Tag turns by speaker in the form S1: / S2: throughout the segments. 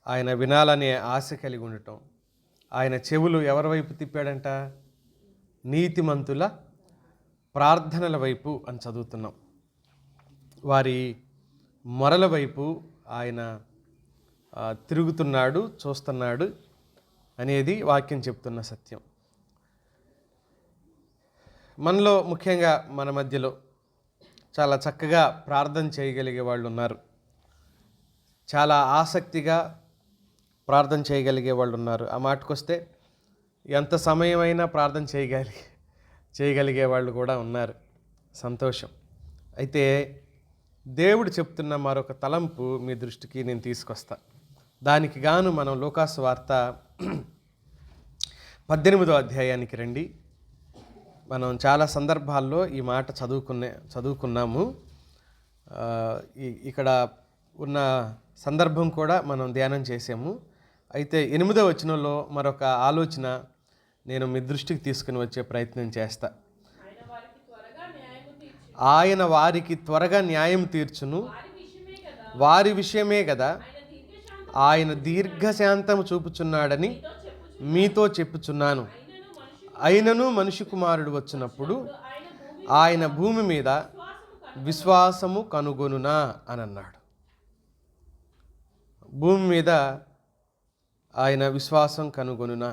S1: ఆయన వినాలనే ఆశ కలిగి ఉండటం. ఆయన చెవులు ఎవరి వైపు తిప్పాడంట? నీతిమంతుల ప్రార్థనల వైపు అని చదువుతున్నాం. వారి మొరల వైపు ఆయన తిరుగుతున్నాడు, చూస్తున్నాడు అనేది వాక్యం చెప్తున్న సత్యం. మనలో ముఖ్యంగా మన మధ్యలో చాలా చక్కగా ప్రార్థన చేయగలిగే వాళ్ళు ఉన్నారు. చాలా ఆసక్తిగా ప్రార్థన చేయగలిగే వాళ్ళు ఉన్నారు. ఆ మాటకొస్తే ఎంత సమయమైనా ప్రార్థన చేయగలిగే వాళ్ళు కూడా ఉన్నారు. సంతోషం. అయితే దేవుడు చెప్తున్న మరొక తలంపు మీ దృష్టికి నేను తీసుకొస్తా. దానికి గాను మనం లూకాసు వార్త 18వ అధ్యాయానికి రండి. మనం చాలా సందర్భాల్లో ఈ మాట చదువుకున్నాము. ఇక్కడ ఉన్న సందర్భం కూడా మనం ధ్యానం చేసాము. అయితే 8వ వచనంలో మరొక ఆలోచన నేను మీ దృష్టికి తీసుకుని వచ్చే ప్రయత్నం చేస్తా. ఆయన వారికి త్వరగా న్యాయం తీర్చును, వారి విషయమే కదా ఆయన దీర్ఘశాంతము చూపుచున్నాడని మీతో చెప్పుచున్నాను. అయినను మనిషి కుమారుడు వచ్చినప్పుడు ఆయన భూమి మీద విశ్వాసము కనుగొనునా అని అన్నాడు. భూమి మీద ఆయన విశ్వాసం కనుగొనునా.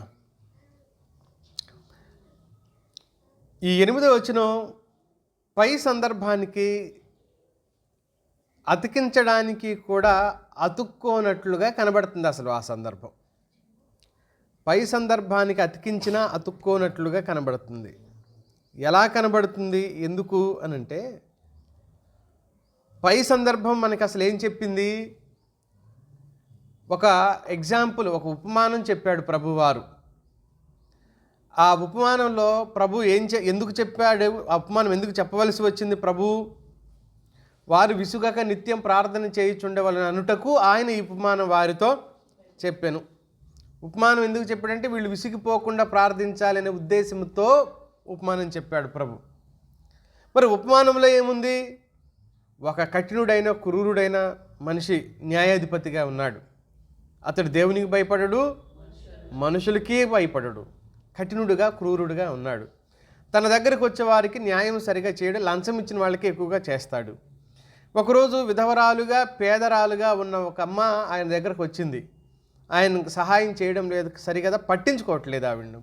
S1: ఈ 8వ వచనం పై సందర్భానికి అతికించడానికి కూడా అతుక్కోనట్లుగా కనబడుతుంది. అసలు ఆ సందర్భం పై సందర్భానికి అతికించినా అతుక్కోనట్లుగా కనబడుతుంది. ఎలా కనబడుతుంది? ఎందుకు అనంటే పై సందర్భం మనకి అసలు ఏం చెప్పింది? ఒక ఎగ్జాంపుల్, ఒక ఉపమానం చెప్పాడు ప్రభువారు. ఆ ఉపమానంలో ప్రభు ఎందుకు చెప్పాడు? ఆ ఉపమానం ఎందుకు చెప్పవలసి వచ్చింది? ప్రభు వారు విసుగక నిత్యం ప్రార్థన చేయుచుండేవాళ్ళని అనుటకు ఆయన ఈ ఉపమానం వారితో చెప్పాను. ఉపమానం ఎందుకు చెప్పాడంటే వీళ్ళు విసిగిపోకుండా ప్రార్థించాలనే ఉద్దేశంతో ఉపమానం చెప్పాడు ప్రభు. మరి ఉపమానంలో ఏముంది? ఒక కఠినుడైన క్రూరుడైన మనిషి న్యాయాధిపతిగా ఉన్నాడు. అతడు దేవునికి భయపడడు, మనుషులకి భయపడడు. కఠినుడుగా క్రూరుడుగా ఉన్నాడు. తన దగ్గరకు వచ్చే వారికి న్యాయం సరిగా చేయడం, లంచం ఇచ్చిన వాళ్ళకి ఎక్కువగా చేస్తాడు. ఒకరోజు విధవరాలుగా పేదరాలుగా ఉన్న ఒక అమ్మ ఆయన దగ్గరకు వచ్చింది. ఆయనకు సహాయం చేయడం లేదు, సరిగదా పట్టించుకోవట్లేదు ఆవిడను.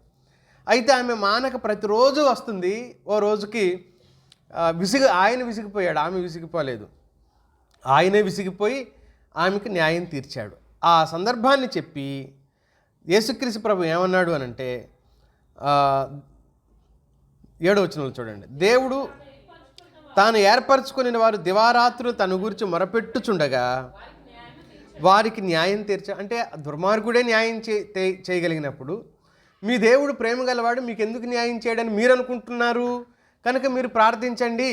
S1: అయితే ఆమె మానక ప్రతిరోజు వస్తుంది. ఓ రోజుకి ఆయన విసిగిపోయాడు, ఆమె విసిగిపోలేదు. ఆయనే విసిగిపోయి ఆమెకు న్యాయం తీర్చాడు. ఆ సందర్భాన్ని చెప్పి యేసుక్రీస్తు ప్రభు ఏమన్నాడు అనంటే 7వ వచనంలో చూడండి. దేవుడు తాను ఏర్పరచుకుని వారు దివారాత్రులు తన గురించి మొరపెట్టుచుండగా వారికి న్యాయం అంటే దుర్మార్గుడే న్యాయం చేయగలిగినప్పుడు మీ దేవుడు ప్రేమ గలవాడు, మీకు ఎందుకు న్యాయం చేయడని మీరు అనుకుంటున్నారు, కనుక మీరు ప్రార్థించండి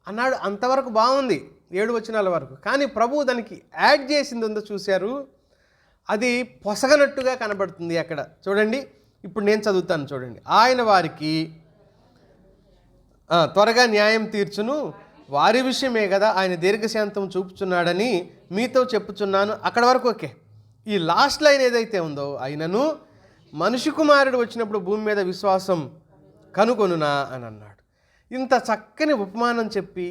S1: అన్నాడు. అంతవరకు బాగుంది 7 వచనాల వరకు. కానీ ప్రభువు దానికి యాడ్ చేసింది ఉందో చూశారు, అది పొసగనట్టుగా కనబడుతుంది అక్కడ. చూడండి, ఇప్పుడు నేను చదువుతాను చూడండి. ఆయన వారికి త్వరగా న్యాయం తీర్చును, వారి విషయమే కదా ఆయన దీర్ఘశాంతం చూపుచున్నాడని మీతో చెప్పుచున్నాను. అక్కడ వరకు ఓకే. ఈ లాస్ట్ లైన్ ఏదైతే ఉందో, అయినను మనిషి కుమారుడు వచ్చినప్పుడు భూమి మీద విశ్వాసం కనుగొనునా అని అన్నాడు. ఇంత చక్కని ఉపమానం చెప్పి,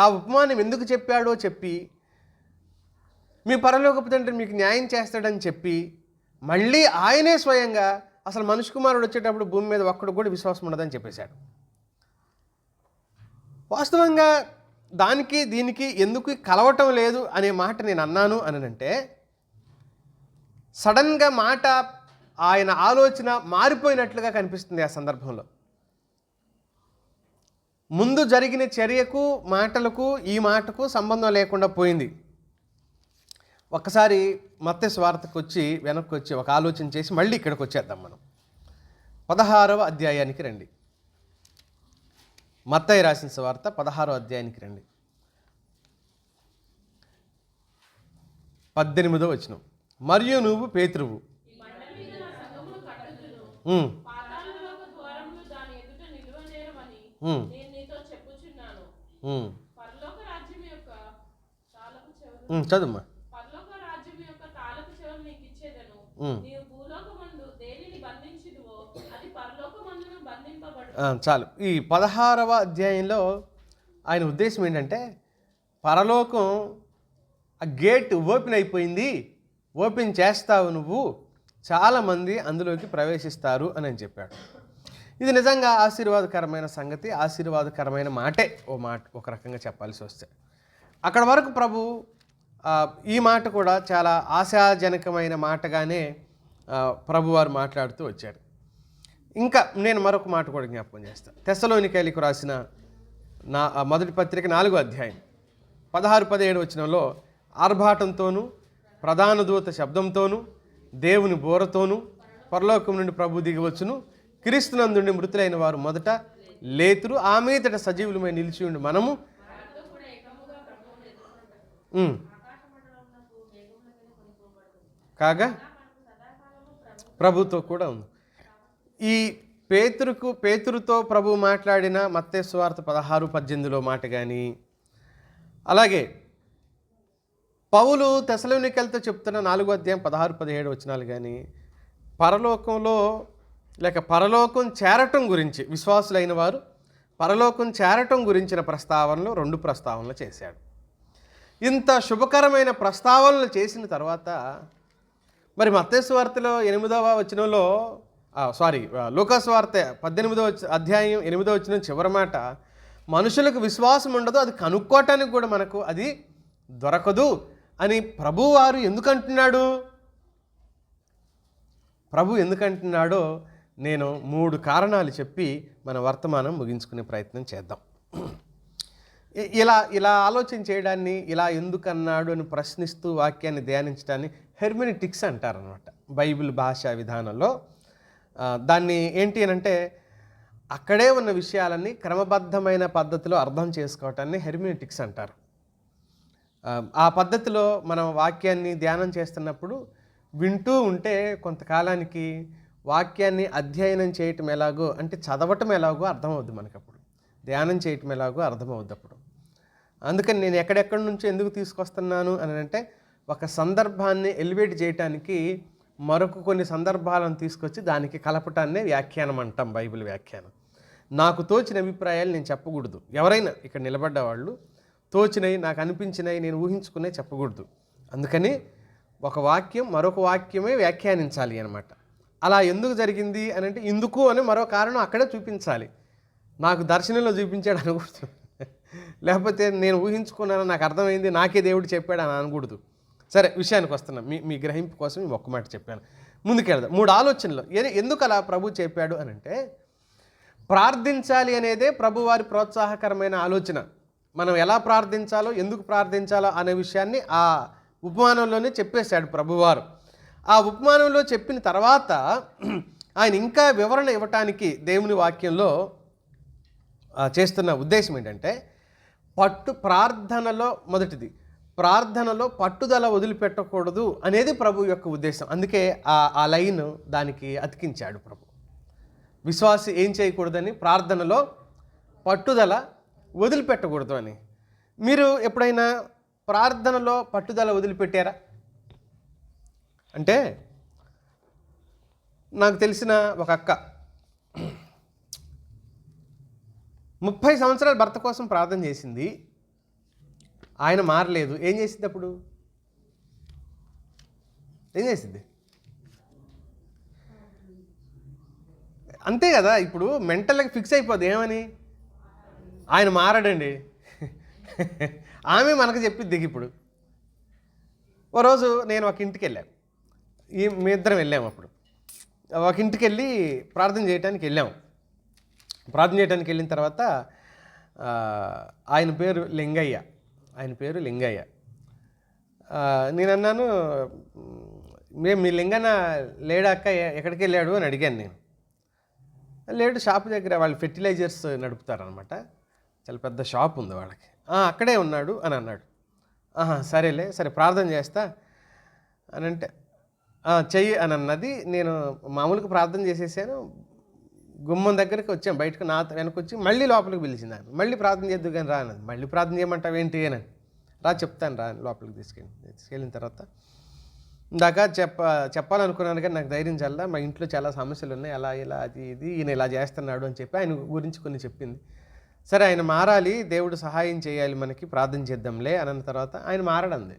S1: ఆ ఉపమానం ఎందుకు చెప్పాడో చెప్పి, మీ పరలోకపు తండ్రి మీకు న్యాయం చేస్తాడని చెప్పి, మళ్ళీ ఆయనే స్వయంగా అసలు మనిషి కుమారుడు వచ్చేటప్పుడు భూమి మీద ఒక్కడు కూడా విశ్వాసం ఉండదని చెప్పేశాడు. వాస్తవంగా దానికి దీనికి ఎందుకు కలవటం లేదు అనే మాట నేను అన్నాను అనంటే, సడన్గా మాట ఆయన ఆలోచన మారిపోయినట్లుగా కనిపిస్తుంది ఆ సందర్భంలో. ముందు జరిగిన చర్యకు మాటలకు ఈ మాటకు సంబంధం లేకుండా పోయింది. ఒక్కసారి మత్తయి సువార్తకు వచ్చి వెనక్కి వచ్చి ఒక ఆలోచన చేసి మళ్ళీ ఇక్కడికి వచ్చేద్దాం. మనం 16వ అధ్యాయానికి రండి. మత్తయి రాసిన సువార్త 16వ అధ్యాయానికి రండి. 18వ వచనం. మరియు నువ్వు పేతురువు, చదువుమా.
S2: ఇచ్చేదను. నీవు భూలోకమందు దేనిని బంధించుదువో అది పరలోకమందును బంధింపబడు.
S1: చాలు. ఈ 16వ అధ్యాయంలో ఆయన ఉద్దేశం ఏంటంటే, పరలోకం ఆ గేట్ ఓపెన్ అయిపోయింది, ఓపెన్ చేస్తావు నువ్వు, చాలామంది అందులోకి ప్రవేశిస్తారు అని చెప్పాడు. ఇది నిజంగా ఆశీర్వాదకరమైన సంగతి, ఆశీర్వాదకరమైన మాటే. ఒక రకంగా చెప్పాల్సి వస్తే అక్కడ వరకు ప్రభు ఈ మాట కూడా చాలా ఆశాజనకమైన మాటగానే ప్రభువారు మాట్లాడుతూ వచ్చారు. ఇంకా నేను మరొక మాట కూడా జ్ఞాపకం చేస్తాను. తెస్సలోనికైలకు రాసిన మొదటి పత్రిక 4వ అధ్యాయం 16-17 వచనంలో, ఆర్భాటంతోనూ ప్రధాన దూత శబ్దంతోనూ దేవుని బోరతోనూ పరలోకం నుండి ప్రభు దిగివచ్చును, క్రీస్తునందుండి మృతులైన వారు మొదట లేతురు, ఆ మీదట సజీవులమై నిలిచి ఉండి మనము కాగా ప్రభుతో కూడా ఉంది. ఈ పేతురుతో ప్రభు మాట్లాడిన మత్తయి సువార్త 16-18లో మాట కానీ, అలాగే పౌలు తెస్సలోనికైలతో చెప్తున్న 4వ అధ్యాయం 16-17 వచనాలు కానీ, పరలోకంలో లేక పరలోకం చేరటం గురించి, విశ్వాసులైన వారు పరలోకం చేరటం గురించిన ప్రస్తావనలు 2 ప్రస్తావనలు చేశాడు. ఇంత శుభకరమైన ప్రస్తావనలు చేసిన తర్వాత మరి మత్తయి సువార్తలో 8వ వచనంలో లూకా సువార్త 18వ అధ్యాయం 8వ వచనం చివరి మాట, మనుషులకు విశ్వాసం ఉండదు, అది కనుక్కోవటానికి కూడా మనకు అది దొరకదు అని ప్రభువారు ఎందుకంటున్నాడు? ప్రభు ఎందుకంటున్నాడో నేను 3 కారణాలు చెప్పి మన వర్తమానం ముగించుకునే ప్రయత్నం చేద్దాం. ఇలా ఆలోచన చేయడాన్ని, ఇలా ఎందుకన్నాడు అని ప్రశ్నిస్తూ వాక్యాన్ని ధ్యానించడాన్ని హెర్మెనెటిక్స్ అంటారనమాట బైబిల్ భాషా విధానంలో. దాన్ని ఏంటి అని అంటే, అక్కడే ఉన్న విషయాలన్నీ క్రమబద్ధమైన పద్ధతిలో అర్థం చేసుకోవటాన్ని హెర్మెనెటిక్స్ అంటారు. ఆ పద్ధతిలో మనం వాక్యాన్ని ధ్యానం చేస్తున్నప్పుడు వింటూ ఉంటే కొంతకాలానికి వాక్యాన్ని అధ్యయనం చేయటం ఎలాగో, అంటే చదవటం ఎలాగో అర్థమవుద్ది మనకప్పుడు, ధ్యానం చేయటం ఎలాగో అర్థమవుద్ది అప్పుడు. అందుకని నేను ఎక్కడెక్కడి నుంచో ఎందుకు తీసుకొస్తున్నాను అని అంటే, ఒక సందర్భాన్ని ఎలివేట్ చేయటానికి మరొక కొన్ని సందర్భాలను తీసుకొచ్చి దానికి కలపటాన్నే వ్యాఖ్యానం అంటాం, బైబిల్ వ్యాఖ్యానం. నాకు తోచిన అభిప్రాయాలు నేను చెప్పకూడదు. ఎవరైనా ఇక్కడ నిలబడ్డ వాళ్ళు తోచినవి, నాకు అనిపించినవి, నేను ఊహించుకునే చెప్పకూడదు. అందుకని ఒక వాక్యం మరొక వాక్యమే వ్యాఖ్యానించాలి అన్నమాట. అలా ఎందుకు జరిగింది అని అంటే, ఇందుకు అని మరో కారణం అక్కడే చూపించాలి. నాకు దర్శనంలో చూపించాడు అనకూడదు, లేకపోతే నేను ఊహించుకున్నాను, నాకు అర్థమైంది, నాకే దేవుడు చెప్పాడు అని అనకూడదు. సరే, విషయానికి వస్తున్నాం. మీ గ్రహింపు కోసం ఈ ఒక్క మాట చెప్పాను. ముందుకెళ్దాం. 3 ఆలోచనలు. ఎందుకు అలా ప్రభు చెప్పాడు అని అంటే, ప్రార్థించాలి అనేదే ప్రభువారి ప్రోత్సాహకరమైన ఆలోచన. మనం ఎలా ప్రార్థించాలో, ఎందుకు ప్రార్థించాలో అనే విషయాన్ని ఆ ఉపమానంలోనే చెప్పేశాడు ప్రభువారు. ఆ ఉపమానంలో చెప్పిన తర్వాత ఆయన ఇంకా వివరణ ఇవ్వటానికి దేవుని వాక్యంలో చేస్తున్న ఉద్దేశం ఏంటంటే, ప్రార్థనలో మొదటిది, ప్రార్థనలో పట్టుదల వదిలిపెట్టకూడదు అనేది ప్రభు యొక్క ఉద్దేశం. అందుకే ఆ లైన్ దానికి అతికించాడు ప్రభు. విశ్వాసి ఏం చేయకూడదని, ప్రార్థనలో పట్టుదల వదిలిపెట్టకూడదు అని. మీరు ఎప్పుడైనా ప్రార్థనలో పట్టుదల వదిలిపెట్టారా? అంటే నాకు తెలిసిన ఒక అక్క 30 సంవత్సరాలు భర్త కోసం ప్రార్థన చేసింది, ఆయన మారలేదు. ఏం చేసింది అప్పుడు? ఏం చేసింది? అంతే కదా. ఇప్పుడు మెంటల్గా ఫిక్స్ అయిపోద్ది ఏమని, ఆయన మారడండి. ఆమె మనకు చెప్పిద్ది. ఇప్పుడు ఓ రోజు నేను ఒక ఇంటికి వెళ్ళాను, మీ ఇద్దరం వెళ్ళాము. అప్పుడు ఒక ఇంటికి వెళ్ళి ప్రార్థన చేయడానికి వెళ్ళాము. ప్రార్థన చేయడానికి వెళ్ళిన తర్వాత ఆయన పేరు లింగయ్య. నేను అన్నాను, మీ లింగన్న లేడాక ఎక్కడికి వెళ్ళాడు అని అడిగాను నేను. లేడు, షాప్ దగ్గర, వాళ్ళు ఫెర్టిలైజర్స్ నడుపుతారనమాట, చాలా పెద్ద షాప్ ఉంది వాళ్ళకి, అక్కడే ఉన్నాడు అని అన్నాడు. సరేలే, సరే ప్రార్థన చేస్తా అని అంటే చెయ్యి అని అన్నది. నేను మామూలుగా ప్రార్థన చేసేసాను. గుమ్మం దగ్గరికి వచ్చాను, బయటకు నా వెనకొచ్చి మళ్ళీ లోపలికి పిలిచింది. ఆయన మళ్ళీ ప్రార్థన చేద్దు కానీ రా అన్నది. మళ్ళీ ప్రార్థన చేయమంటావు ఏంటి అని, రా చెప్తాను రా లోపలికి తీసుకెళ్ళిన తర్వాత ఇందాక చెప్పాలనుకున్నాను కానీ నాకు ధైర్యం చల్లా, మా ఇంట్లో చాలా సమస్యలు ఉన్నాయి, అలా ఇలా అది ఇది ఈయన ఇలా చేస్తున్నాడు అని చెప్పి ఆయన గురించి కొన్ని చెప్పింది. సరే ఆయన మారాలి, దేవుడు సహాయం చేయాలి, మనకి ప్రార్థన చేద్దాంలే అన్న తర్వాత ఆయన మారడంది.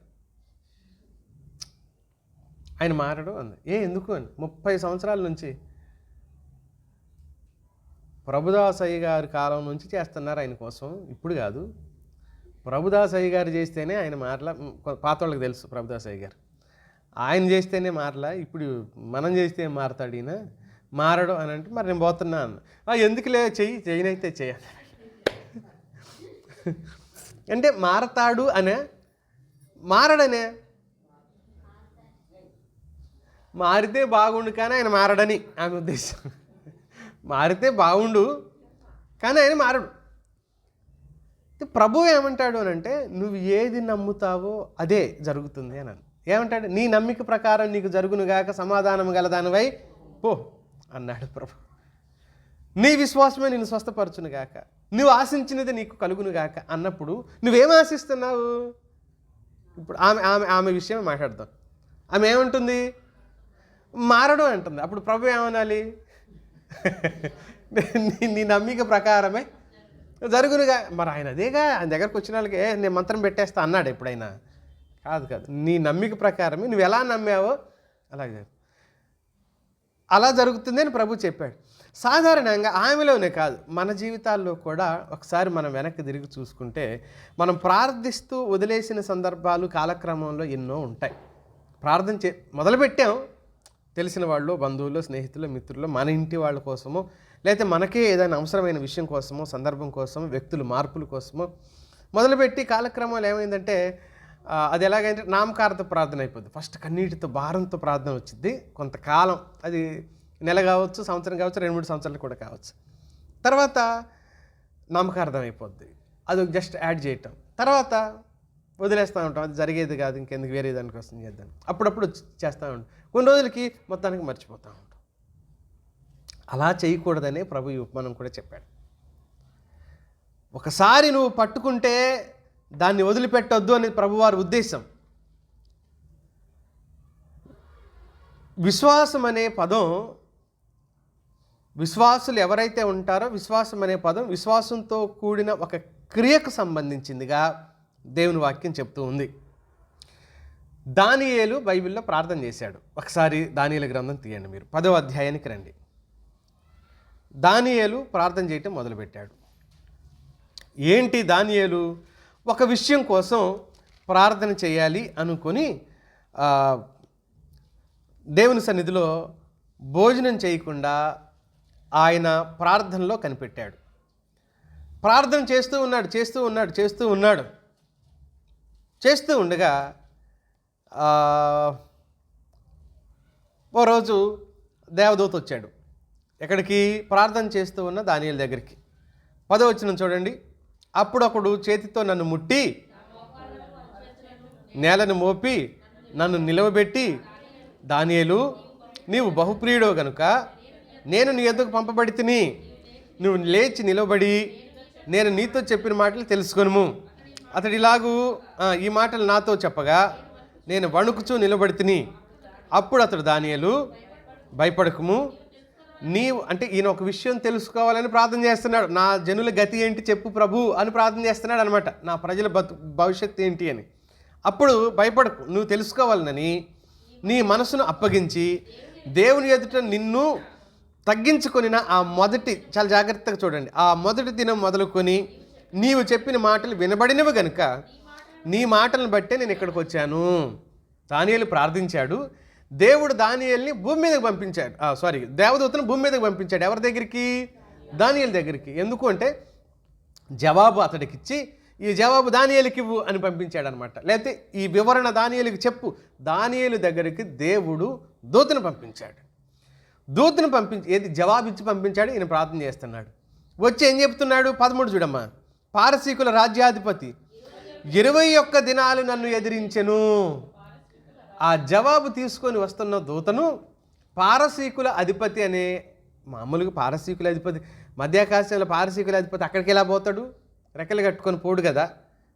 S1: ఆయన మారడు అంది. ఎందుకు అని 30 సంవత్సరాల నుంచి ప్రభుదాసయ్య గారి కాలం నుంచి చేస్తున్నారు ఆయన కోసం, ఇప్పుడు కాదు. ప్రభుదాసయ్య గారు చేస్తేనే ఆయన మారలా. పాత వాళ్ళకి తెలుసు ప్రభుదాసయ్య గారు, ఆయన చేస్తేనే మారలా, ఇప్పుడు మనం చేస్తే ఏం మారతాడు ఈయన, మారడు అని అంటే మరి నేను పోతున్నా అన్న. ఎందుకులే చెయ్యనైతే చేయాలి అంటే మారతాడు అనే, మారడనే, మారితే బాగుండు కానీ ఆయన మారడని ఆమె ఉద్దేశం. మారితే బాగుండు కానీ ఆయన మారడు. ప్రభువు ఏమంటాడు అని అంటే నువ్వు ఏది నమ్ముతావో అదే జరుగుతుంది అని. ఏమంటాడు? నీ నమ్మిక ప్రకారం నీకు జరుగునుగాక, సమాధానం గలదానివై పో అన్నాడు ప్రభు. నీ విశ్వాసమే నిన్ను స్వస్థపరచునుగాక, నువ్వు ఆశించినది నీకు కలుగునుగాక అన్నప్పుడు నువ్వేం ఆశిస్తున్నావు? ఇప్పుడు ఆమె విషయం మాట్లాడతాం. ఆమె ఏమంటుంది? మారడం అంటుంది. అప్పుడు ప్రభు ఏమనాలి? నీ నమ్మిక ప్రకారమే జరుగునుగా. మరి ఆయన అదేగా, ఆయన దగ్గరకు వచ్చిన వాళ్ళకి నేను మంత్రం పెట్టేస్తా అన్నాడు ఎప్పుడైనా? కాదు. నీ నమ్మిక ప్రకారమే, నువ్వు ఎలా నమ్మావో అలాగే అలా జరుగుతుంది అని ప్రభు చెప్పాడు. సాధారణంగా ఆమెలోనే కాదు, మన జీవితాల్లో కూడా ఒకసారి మనం వెనక్కి తిరిగి చూసుకుంటే మనం ప్రార్థిస్తూ వదిలేసిన సందర్భాలు కాలక్రమంలో ఎన్నో ఉంటాయి. ప్రార్థన మొదలుపెట్టాం, తెలిసిన వాళ్ళు, బంధువులు, స్నేహితులు, మిత్రులు, మన ఇంటి వాళ్ళ కోసమో, లేకపోతే మనకే ఏదైనా అవసరమైన విషయం కోసమో, సందర్భం కోసమో, వ్యక్తుల మార్పుల కోసమో మొదలుపెట్టి కాలక్రమంలో ఏమైందంటే అది ఎలాగైతే నామకార్థ ప్రార్థన అయిపోద్ది. ఫస్ట్ కన్నీటితో భారంతో ప్రార్థన వచ్చింది, కొంతకాలం, అది నెల కావచ్చు, సంవత్సరం కావచ్చు, 2-3 సంవత్సరాలు కూడా కావచ్చు. తర్వాత నామకార్థం అయిపోద్ది, అది జస్ట్ యాడ్ చేయటం, తర్వాత వదిలేస్తూ ఉంటాం, అది జరిగేది కాదు, ఇంకెందుకు వేరే దానికోసం చేద్దాం, అప్పుడప్పుడు చేస్తూ ఉంటాం, కొన్ని రోజులకి మొత్తానికి మర్చిపోతూ ఉంటాం. అలా చేయకూడదనే ప్రభు ఈ ఉపమానం కూడా చెప్పాడు. ఒకసారి నువ్వు పట్టుకుంటే దాన్ని వదిలిపెట్టొద్దు అనేది ప్రభువారి ఉద్దేశం. విశ్వాసం అనే పదం, విశ్వాసులు ఎవరైతే ఉంటారో, విశ్వాసం అనే పదం విశ్వాసంతో కూడిన ఒక క్రియకు సంబంధించిందిగా దేవుని వాక్యం చెప్తూ ఉంది. దానియేలు బైబిల్లో ప్రార్థన చేశాడు. ఒకసారి దానియేలు గ్రంథం తీయండి మీరు, 10వ అధ్యాయానికి రండి. దానియేలు ప్రార్థన చేయటం మొదలుపెట్టాడు. ఏంటి దానియేలు? ఒక విషయం కోసం ప్రార్థన చేయాలి అనుకొని దేవుని సన్నిధిలో భోజనం చేయకుండా ఆయన ప్రార్థనలో కనిపెట్టాడు. ప్రార్థన చేస్తూ ఉండగా ఓ రోజు దేవదూత వచ్చాడు. ఎక్కడికి? ప్రార్థన చేస్తూ ఉన్న దానియేలు దగ్గరికి. 10వ వచనం చూడండి. అప్పుడొకడు చేతితో నన్ను ముట్టి నేలను మోపి నన్ను నిలవబెట్టి, దానియేలు, నీవు బహుప్రియుడో గనుక నేను నీ ఎద్దకు పంపబడి తిని, నువ్వు లేచి నిలబడి నేను నీతో చెప్పిన మాటలు తెలుసుకొనుము. అతడు ఇలాగూ ఈ మాటలు నాతో చెప్పగా నేను వణుకుచూ నిలబడి తిని. అప్పుడు అతడు, దానియేలు, భయపడకుము, నీవు, అంటే ఈయన ఒక విషయం తెలుసుకోవాలని ప్రార్థన చేస్తున్నాడు. నా జనుల గతి ఏంటి చెప్పు ప్రభు అని ప్రార్థన చేస్తున్నాడు అనమాట, నా ప్రజల భవిష్యత్తు ఏంటి అని. అప్పుడు భయపడకు, నువ్వు తెలుసుకోవాలని నీ మనసును అప్పగించి దేవుని ఎదుట నిన్ను తగ్గించుకొనిన ఆ మొదటి, చాలా జాగ్రత్తగా చూడండి, ఆ మొదటి దినం మొదలుకొని నీవు చెప్పిన మాటలు వినబడినవి గనుక నీ మాటలను బట్టే నేను ఇక్కడికి వచ్చాను. దానియేలు ప్రార్థించాడు. దేవుడు దానియేలుని భూమి మీదకి పంపించాడు. దేవదూతను భూమి మీదకి పంపించాడు. ఎవరి దగ్గరికి? దానియేలు దగ్గరికి. ఎందుకు అంటే జవాబు అతడికిచ్చి ఈ జవాబు దానియేలుకి ఇవ్వు అని పంపించాడు అనమాట. లేకపోతే ఈ వివరణ దానియేలుకి చెప్పు. దానియేలు దగ్గరికి దేవుడు దూతను పంపించాడు. దూతను ఏది జవాబు ఇచ్చి పంపించాడు. ఈయన ప్రార్థన చేస్తున్నాడు. వచ్చి ఏం చెప్తున్నాడు? 13 చూడమ్మా. పారసీకుల రాజ్యాధిపతి 21 దినాలు నన్ను ఎదిరించెను. ఆ జవాబు తీసుకొని వస్తున్న దూతను పారసీకుల అధిపతి అనే, మామూలుగా పారసీకుల అధిపతి, మధ్యాకాశంలో పారసీకుల అధిపతి అక్కడికి ఎలా పోతాడు? రెక్కలు కట్టుకొని పోడు కదా.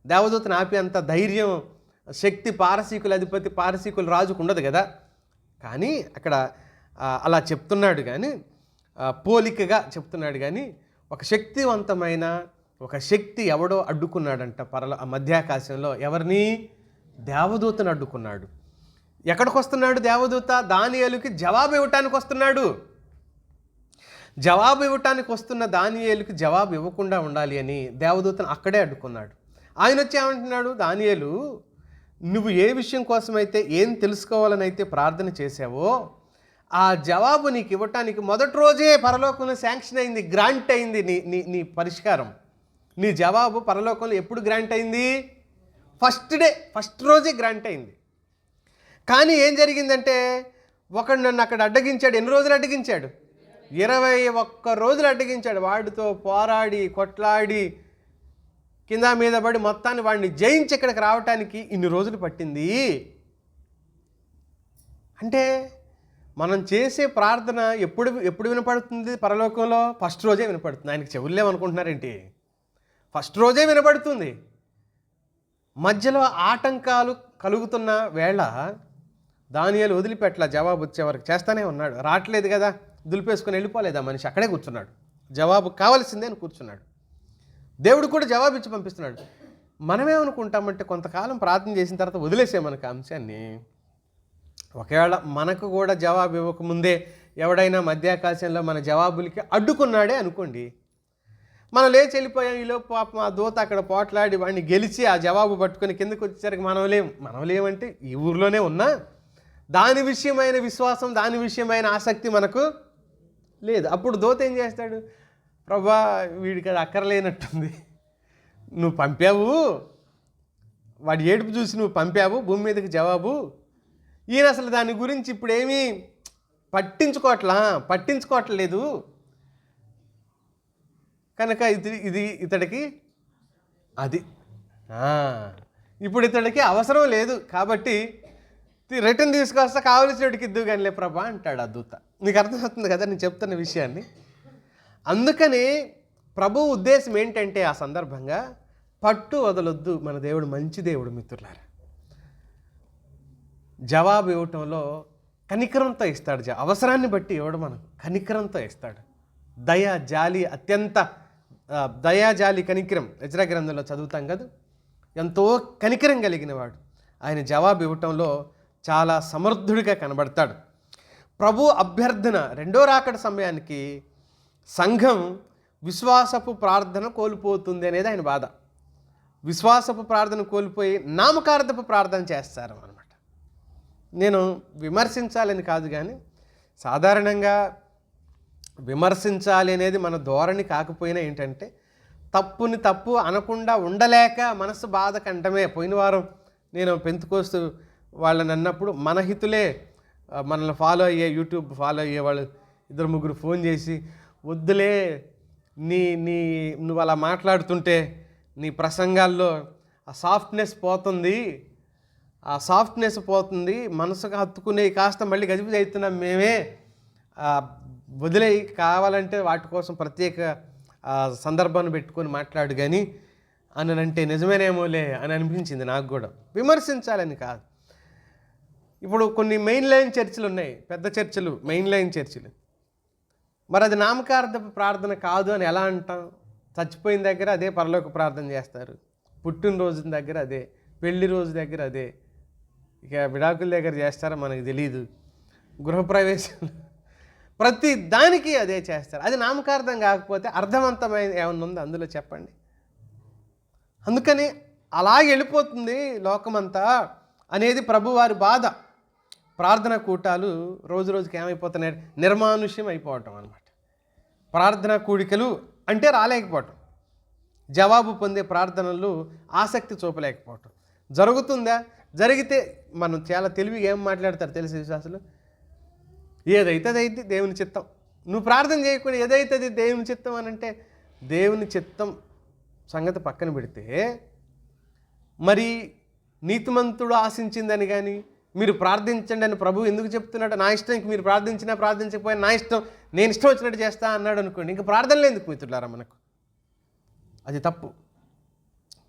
S1: దేవదూతను ఆపి అంత ధైర్యం శక్తి పారసీకుల అధిపతి పారసీకుల రాజుకు ఉండదు కదా. కానీ అక్కడ అలా చెప్తున్నాడు కానీ పోలికగా చెప్తున్నాడు కానీ ఒక శక్తివంతమైన ఒక శక్తి ఎవడో అడ్డుకున్నాడంట మధ్యాకాశంలో. ఎవరిని? దేవదూతను అడ్డుకున్నాడు. ఎక్కడికి వస్తున్నాడు దేవదూత? దానియేలుకి జవాబు ఇవ్వటానికి వస్తున్నాడు. జవాబు ఇవ్వటానికి వస్తున్న దానియేలుకి జవాబు ఇవ్వకుండా ఉండాలి అని దేవదూతను అక్కడే అడ్డుకున్నాడు. ఆయన వచ్చి ఏమంటున్నాడు, దానియేలు నువ్వు ఏ విషయం కోసమైతే ఏం తెలుసుకోవాలని అయితే ప్రార్థన చేసావో ఆ జవాబు నీకు ఇవ్వటానికి మొదటి రోజే పరలోకంలో శాంక్షన్ అయింది, గ్రాంట్ అయింది. నీ నీ నీ పరిష్కారం, నీ జవాబు పరలోకంలో ఎప్పుడు గ్రాంట్ అయింది? ఫస్ట్ రోజే గ్రాంట్ అయింది. కానీ ఏం జరిగిందంటే ఒకడు నన్ను అక్కడ అడ్డగించాడు. ఎన్ని రోజులు అడ్డగించాడు? 21 రోజులు అడ్డగించాడు. వాడితో పోరాడి కొట్లాడి కింద మీద పడి మొత్తాన్ని వాడిని జయించి ఇక్కడికి రావటానికి ఇన్ని రోజులు పట్టింది. అంటే మనం చేసే ప్రార్థన ఎప్పుడు వినపడుతుంది పరలోకంలో? ఫస్ట్ రోజే వినపడుతుంది. ఆయనకి చెవులేమనుకుంటున్నారేంటి? ఫస్ట్ రోజే వినపడుతుంది. మధ్యలో ఆటంకాలు కలుగుతున్న వేళ దానియేలు వదిలిపెట్ల, జవాబు వచ్చే వరకు చేస్తానే ఉన్నాడు. రావట్లేదు కదా, దులిపేసుకొని వెళ్ళిపోలేదా మనిషి? అక్కడే కూర్చున్నాడు. జవాబు కావాల్సిందే అని కూర్చున్నాడు. దేవుడు కూడా జవాబు ఇచ్చి పంపిస్తున్నాడు. మనమేమనుకుంటామంటే కొంతకాలం ప్రార్థన చేసిన తర్వాత వదిలేసే మనకు అంశాన్ని. ఒకవేళ మనకు కూడా జవాబు ఇవ్వకముందే ఎవడైనా మధ్యాకాశంలో మన జవాబులకి అడ్డుకున్నాడే అనుకోండి, మనం లేచి వెళ్ళిపోయాం. ఈలోపు పాపం ఆ దూత అక్కడ పోట్లాడి వాడిని గెలిచి ఆ జవాబు పట్టుకొని కిందకు వచ్చేసరికి మనవలేమంటే ఈ ఊర్లోనే ఉన్నా దాని విషయమైన విశ్వాసం, దాని విషయమైన ఆసక్తి మనకు లేదు. అప్పుడు దూత ఏం చేస్తాడు? ప్రభా వీడికి అది అక్కర్లేనట్టుంది, నువ్వు పంపావు, వాడి ఏడుపు చూసి నువ్వు పంపావు భూమి మీదకి జవాబు. ఈయన అసలు దాని గురించి ఇప్పుడు ఏమీ పట్టించుకోవట్లేదు కనుక ఇది ఇతడికి అది ఇప్పుడు ఇతడికి అవసరం లేదు కాబట్టి రిటర్న్ తీసుకొస్తా, కావలసినడికి ఇద్దు కానిలే ప్రభా అంటాడు ఆ దూత. నీకు అర్థమవుతుంది కదా నేను చెప్తున్న విషయాన్ని? అందుకని ప్రభు ఉద్దేశం ఏంటంటే ఆ సందర్భంగా పట్టు వదలొద్దు. మన దేవుడు మంచి దేవుడు మిత్రులారా. జవాబు ఇవ్వటంలో కనికరంతో ఇస్తాడు. అవసరాన్ని బట్టి ఇవ్వడం మనకు కనికరంతో ఇస్తాడు. దయ, జాలి, అత్యంత దయా, జాలి, కనికరం యెజ్రా గ్రంథంలో చదువుతాం కదా. ఎంతో కనికరం కలిగిన వాడు. ఆయన జవాబు ఇవ్వటంలో చాలా సమర్థుడిగా కనబడతాడు. ప్రభు అభ్యర్థన రెండో రాకడ సమయానికి సంఘం విశ్వాసపు ప్రార్థన కోల్పోతుంది అనేది ఆయన బాధ. విశ్వాసపు ప్రార్థన కోల్పోయి నామకార్థపు ప్రార్థన చేస్తారు అన్నమాట. నేను విమర్శించాలని కాదు కానీ సాధారణంగా విమర్శించాలి అనేది మన ధోరణి కాకపోయినా ఏంటంటే తప్పుని తప్పు అనకుండా ఉండలేక మనసు బాధ కంటమే. పోయిన వారం నేను పెంతుకోస్తూ వాళ్ళని అన్నప్పుడు మన హితులే మనల్ని ఫాలో అయ్యే యూట్యూబ్ ఫాలో అయ్యే వాళ్ళు 2-3 ఫోన్ చేసి వద్దులే నువ్వు అలా మాట్లాడుతుంటే నీ ప్రసంగాల్లో ఆ సాఫ్ట్నెస్ పోతుంది, మనసుకు హత్తుకునే కాస్త మళ్ళీ గజిబిజి అవుతున్నాం మేమే, వదిలేయి, కావాలంటే వాటి కోసం ప్రత్యేక సందర్భాన్ని పెట్టుకొని మాట్లాడు కానీ అని అంటే నిజమేనేమోలే అని అనిపించింది నాకు కూడా. విమర్శించాలని కాదు. ఇప్పుడు కొన్ని మెయిన్ లైన్ చర్చిలు ఉన్నాయి, పెద్ద చర్చిలు, మెయిన్ లైన్ చర్చిలు. మరి అది నామకార్థపు ప్రార్థన కాదు అని ఎలా అంటాం? చచ్చిపోయిన దగ్గర అదే పరలోక ప్రార్థన చేస్తారు, పుట్టినరోజు దగ్గర అదే, పెళ్లి రోజు దగ్గర అదే, ఇక విడాకుల దగ్గర చేస్తారో మనకు తెలీదు, గృహప్రవేశం, ప్రతి దానికి అదే చేస్తారు. అది నామకార్థం కాకపోతే అర్థవంతమైన ఏమన్నా ఉందో అందులో చెప్పండి. అందుకని అలాగే వెళ్ళిపోతుంది లోకమంతా అనేది ప్రభువారి బాధ. ప్రార్థన కూటాలు రోజు రోజుకి ఏమైపోతున్నాయి? నిర్మానుష్యం అయిపోవటం అన్నమాట. ప్రార్థనా కూడికలు అంటే రాలేకపోవటం, జవాబు పొందే ప్రార్థనలు ఆసక్తి చూపలేకపోవటం. జరుగుతుందా? జరిగితే మనం చాలా తెలివిగా ఏం మాట్లాడతారు తెలిసి విశ్వాసులు, ఏదైతే అదైతే దేవుని చిత్తం. నువ్వు ప్రార్థన చేయకుండా ఏదైతే అది దేవుని చిత్తం అని అంటే, దేవుని చిత్తం సంగతి పక్కన పెడితే మరి నీతిమంతుడు ఆశించిందని కానీ మీరు ప్రార్థించండి అని ప్రభు ఎందుకు చెప్తున్నాడు? నా ఇష్టం, ఇంక మీరు ప్రార్థించినా ప్రార్థించకపోయినా నా ఇష్టం, నేను ఇష్టం వచ్చినట్టు చేస్తా అన్నాడు అనుకోండి, ఇంక ప్రార్థనలు ఎందుకు మిత్రులారా మనకు? అది తప్పు.